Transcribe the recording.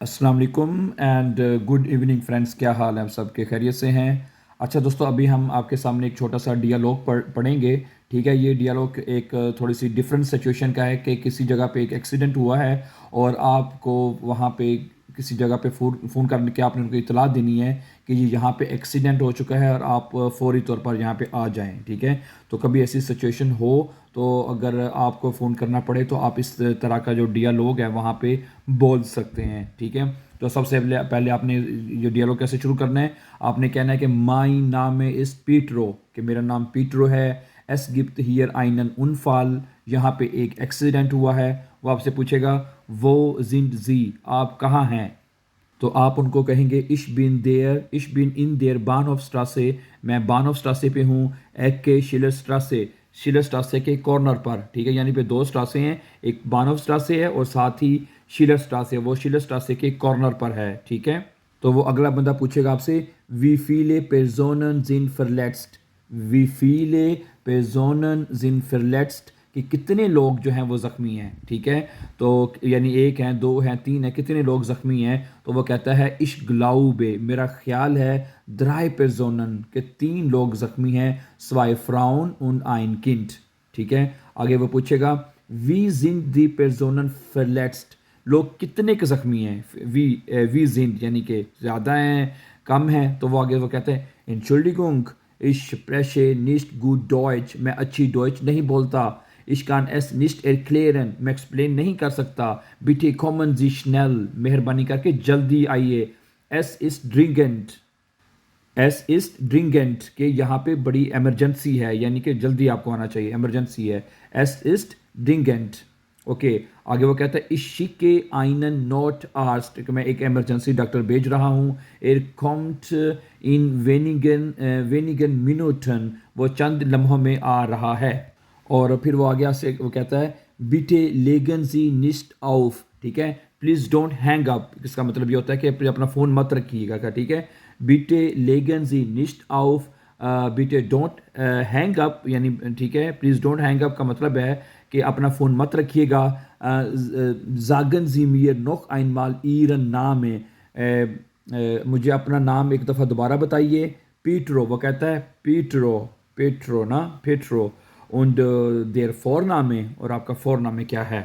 अस्सलाम वालेकुम and good evening friends. क्या हाल है? आप सब के खैरियत से हैं? अच्छा दोस्तों, अभी हम आपके सामने एक छोटा सा डियालॉग पढ़ेंगे। ठीक है, ये डियालॉग एक थोड़ी सी डिफरेंट सिचुएशन का है कि किसी जगह पे एक एक्सीडेंट हुआ है और आपको वहाँ पे किसी जगह पे फ़ोन करने के आपने उनको इतला देनी है कि ये यहाँ पे एक्सीडेंट हो चुका है और आप फौरी तौर पर यहाँ पे आ जाएं। ठीक है, तो कभी ऐसी सिचुएशन हो तो अगर आपको फ़ोन करना पड़े तो आप इस तरह का जो डियालॉग है वहाँ पे बोल सकते हैं। ठीक है, तो सबसे पहले आपने ये डियालॉग कैसे शुरू करना है? आपने कहना है कि माई नाम इस पीटरो, कि मेरा नाम पीटरो है। एस गिप्त हियर आइनन उनफाल, यहाँ पे एक एक्सीडेंट हुआ है। वो आपसे पूछेगा वो जिंद जी, आप कहाँ हैं? तो आप उनको कहेंगे इश बिन इन देयर बानहोफ स्ट्रासे, मैं बानहोफ स्ट्रासे पे हूँ। एक के शिलर स्ट्रासे के कॉर्नर पर। ठीक है, यानी पे दो स्ट्रासे हैं, एक बानहोफ स्ट्रासे है और साथ ही शिलर स्ट्रासे, वो शिलर स्ट्रासे के कॉर्नर पर है। ठीक है, तो वो अगला बंदा पूछेगा आपसे वी फीले पेजोनन जिन फरलेट्स्ट, वी फीले पेजोनन जिन फरलेट्स्ट, कि कितने लोग जो हैं वो ज़ख्मी हैं। ठीक है, तो यानी एक हैं, दो हैं, तीन हैं, कितने लोग ज़ख्मी हैं? तो वो कहता है इश ग्लाउबे, मेरा ख्याल है द्राई पेजोनन, के तीन लोग ज़ख्मी हैं, स्वाई फ्राउन उन आइन किंट। ठीक है, आगे वो पूछेगा वी जिंद दी पेजोनन फरलेट्स्ट, लोग कितने के ज़ख्मी हैं? वी जिंद यानी कि ज़्यादा हैं, कम हैं? तो वो आगे वो कहते हैं Entschuldigung, ich spreche nicht gut Deutsch, मैं अच्छी डॉइच नहीं बोलता। Ich kann es nicht erklären, मैं एक्सप्लेन नहीं कर सकता। Bitte kommen Sie schnell, मेहरबानी करके जल्दी आइए। Es ist dringend, एस इज़ ड्रिंगेंट, के यहाँ पे बड़ी एमरजेंसी है, यानी कि जल्दी आपको आना चाहिए, एमरजेंसी है। एस इज़ ड्रिंगेंट। ओके, आगे वो कहता है इशी के आइनन नॉट आर्स्ट, कि मैं एक एमरजेंसी डॉक्टर भेज रहा हूँ। एर कॉम्ट इन वेनिगन वेनिगन मिनोटन, वो चंद लम्हों में आ रहा है। और फिर वो आगे से वो कहता है बीटे लेगन जी निस्ट ऑफ, ठीक है, प्लीज़ डोंट हैंग अप, इसका मतलब ये होता है कि अपना फ़ोन मत रखिएगा। ठीक है, बीटे लेगन जी निस्ट ऑफ, बीटे डोंट हैंग अप, यानी ठीक है, प्लीज़ डोंट हैंग अप का मतलब है कि अपना फ़ोन मत रखिएगा। जागन जी मियर नोख आइनमाल ईरन नाम है, मुझे अपना नाम एक दफ़ा दोबारा बताइए। पीटरो, वो कहता है पीटरो, पेट्रो ना पेट्रो, und der Vorname, और आपका फ़ोरनामे क्या है?